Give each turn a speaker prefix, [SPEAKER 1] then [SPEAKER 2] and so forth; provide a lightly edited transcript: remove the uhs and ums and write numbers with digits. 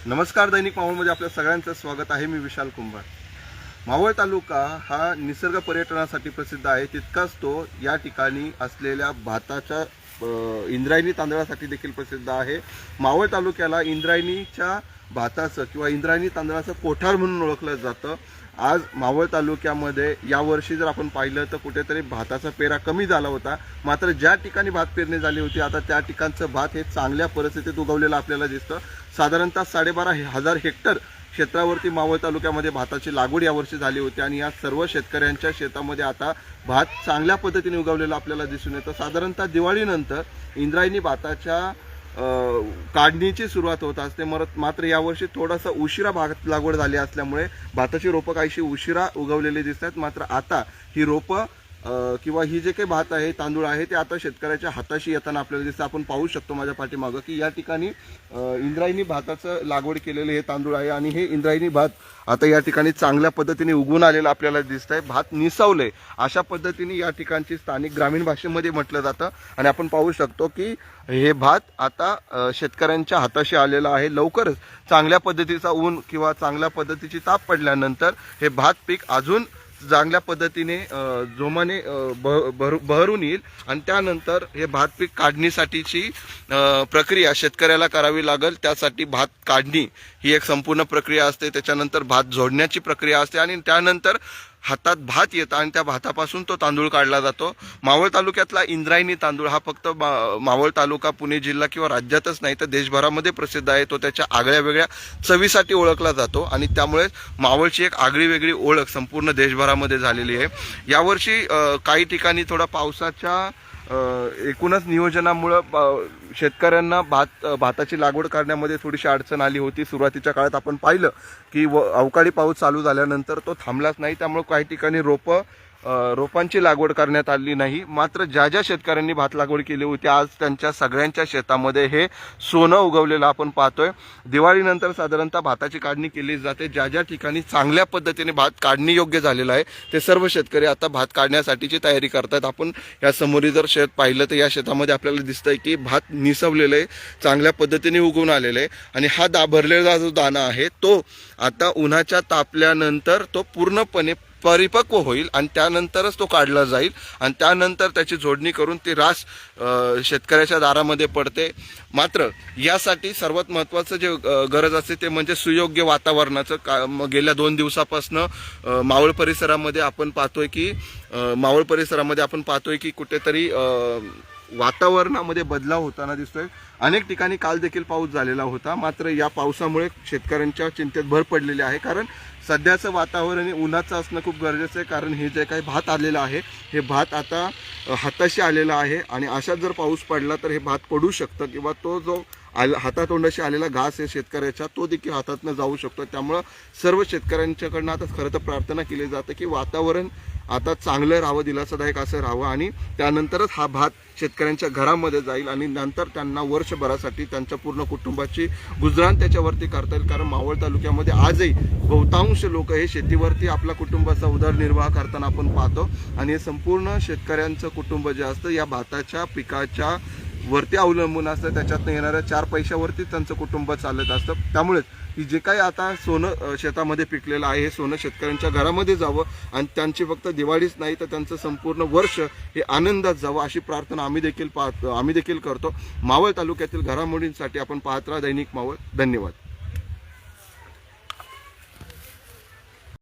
[SPEAKER 1] नमस्कार, दैनिक मावळमध्ये आपल्या सगळ्यांचं स्वागत आहे। मी विशाल कुंभार। मावळ तालुका हा निसर्ग पर्यटनासाठी प्रसिद्ध आहे, तितकाच तो या ठिकाणी असलेल्या भाताच्या इंद्रायणी तांदळासाठी देखील प्रसिद्ध आहे। मावळ तालुक्याला इंद्रायणीच्या भाताचं किंवा इंद्रायणी तांदळाचं कोठार म्हणून ओळखलं जातं। आज मावळ तालुक्यामध्ये यावर्षी जर आपण पाहिलं तर कुठेतरी भाताचा पेरा कमी झाला होता, मात्र ज्या ठिकाणी भात पेरणी झाली होती आता त्या ठिकाणचं भात हे चांगल्या परिस्थितीत उगवलेलं आपल्याला दिसतं। साधारणतः 12,500 हेक्टर क्षेत्रावरती मावळ तालुक्यामध्ये भाताची लागवड यावर्षी झाली होती आणि या सर्व शेतकऱ्यांच्या शेतामध्ये आता भात चांगल्या पद्धतीने उगवलेला आपल्याला दिसून येतं। साधारणतः दिवाळीनंतर इंद्रायणी भाताच्या काढणीची सुरुवात होत असते, मात्र यावर्षी थोडासा उशिरा भात लागवड झाली असल्यामुळे भाताची रोपं काहीशी उशिरा उगवलेली दिसतात। मात्र आता ही रोपं किंवा ही जे काही भात आहे, तांदूळ आहे, ते आता शेतकऱ्याच्या हाताशी येताना आपल्याला दिसतं। आपण पाहू शकतो माझ्या पाठीमागं की या ठिकाणी इंद्रायणी भाताचं लागवड केलेले हे तांदूळ आहे आणि हे इंद्रायणी भात आता या ठिकाणी चांगल्या पद्धतीने उगवून आलेलं आपल्याला दिसतंय। भात निसवले अशा पद्धतीने या ठिकाणची स्थानिक ग्रामीण भाषेमध्ये म्हटलं जातं आणि आपण पाहू शकतो की हे भात आता शेतकऱ्यांच्या हाताशी आलेलं आहे। लवकरच चांगल्या पद्धतीचा ऊन किंवा चांगल्या पद्धतीची ताप पडल्यानंतर हे भात पीक अजून चांगल्या पद्धतीने जोमाने बहरून येईल आणि त्यानंतर हे भात पीक काढणीसाठीची प्रक्रिया शेतकऱ्याला करावी लागेल। त्यासाठी भात काढणी ही एक संपूर्ण प्रक्रिया असते, त्याच्यानंतर भात जोडण्याची प्रक्रिया असते आणि त्यानंतर हातात भात येतं आणि त्या भातापासून तो तांदूळ काढला जातो। मावळ तालुक्यातला इंद्रायणी तांदूळ हा फक्त मावळ तालुका, पुणे जिल्हा किंवा राज्यातच नाही तर देशभरामध्ये प्रसिद्ध आहे। तो त्याच्या आगळ्या वेगळ्या चवीसाठी ओळखला जातो आणि त्यामुळे मावळची एक आगळी वेगळी ओळख संपूर्ण देशभरामध्ये झालेली आहे। यावर्षी काही ठिकाणी थोडा पावसाच्या एकूणच नियोजनामुळे शेतकऱ्यांना भाताची लागवड करण्यामध्ये थोडीशी अडचण आली होती। सुरुवातीच्या काळात आपण पाहिलं की अवकाळी पाऊस चालू झाल्यानंतर तो थांबलाच नाही, त्यामुळे काही ठिकाणी रोपांची लागवड करण्यात आली नाही। मात्र ज्या ज्या शेतकऱ्यांनी भात लागवड केली होती आज त्यांच्या सगळ्यांच्या शेतामध्ये हे सोनं उगवलेलं आपण पाहतोय। दिवाळीनंतर साधारणतः भाताची काढणी केली जाते। ज्या ज्या ठिकाणी चांगल्या पद्धतीने भात काढणी योग्य झालेलं आहे ते सर्व शेतकरी आता भात काढण्यासाठीची तयारी करतात। आपण या समोरील जर शेत पाहिलं तर या शेतामध्ये आपल्याला दिसतंय की भात निसवलेलं आहे, चांगल्या पद्धतीने उगवून आलेलं आहे आणि हा भरलेला जो दाणा आहे तो आता उन्हाच्या तापल्यानंतर तो पूर्णपणे परिपक्व होईल आणि त्यानंतरच तो काढला जाईल आणि त्यानंतर त्याची जोडणी करून ती रास शेतकऱ्याच्या दारामध्ये पडते। मात्र यासाठी सर्वात महत्त्वाचं जे गरज असते ते म्हणजे सुयोग्य वातावरणाचं। गेल्या 2 दिवसापासून मावळ परिसरामध्ये आपण पाहतोय की कुठेतरी वातावरणामध्ये बदलाव होताना दिसतोय। अनेक ठिकाणी काल देखील पाऊस झालेला होता, मात्र या पावसामुळे शेतकऱ्यांच्या चिंतेत भर पडलेली आहे। कारण सध्याचं वातावरण हे उन्हाचं असणं खूप गरजेचं आहे, कारण हे जे काही भात आलेलं आहे हे भात आता हाताशी आलेला आहे आणि अशात जर पाऊस पडला तर हे भात पडू शकतं किंवा तो जो हातातोंडाशी आलेला घास आहे शेतकऱ्याच्या तो देखील हातातनं जाऊ शकतो। त्यामुळं सर्व शेतकऱ्यांच्याकडनं आता खरं तर प्रार्थना केली जाते की वातावरण आता चांगलं राहावं, दिलासादायक असं राहावं आणि त्यानंतरच हा भात शेतकऱ्यांच्या घरामध्ये जाईल आणि नंतर त्यांना वर्षभरासाठी त्यांच्या पूर्ण कुटुंबाची गुजराण त्याच्यावरती करता येईल। कारण मावळ तालुक्यामध्ये आजही बहुतांश लोक हे शेतीवरती आपला कुटुंबाचा उदरनिर्वाह करताना आपण पाहतो आणि हे संपूर्ण शेतकऱ्यांचं कुटुंब जे असतं या भाताच्या पिकाच्या वरती अवलंबून असतं। त्याच्यातनं येणाऱ्या 4 पैशावरती त्यांचं कुटुंब चालत असतं। त्यामुळेच ही जे काही आता सोनं शेतामध्ये पिकलेलं आहे हे सोनं शेतकऱ्यांच्या घरामध्ये जावं आणि त्यांची फक्त दिवाळीच नाही तर त्यांचं संपूर्ण वर्ष हे आनंदात जावं अशी प्रार्थना आम्ही देखील करतो। मावळ तालुक्यातील घडामोडींसाठी आपण पाहत राहा दैनिक मावळ। धन्यवाद।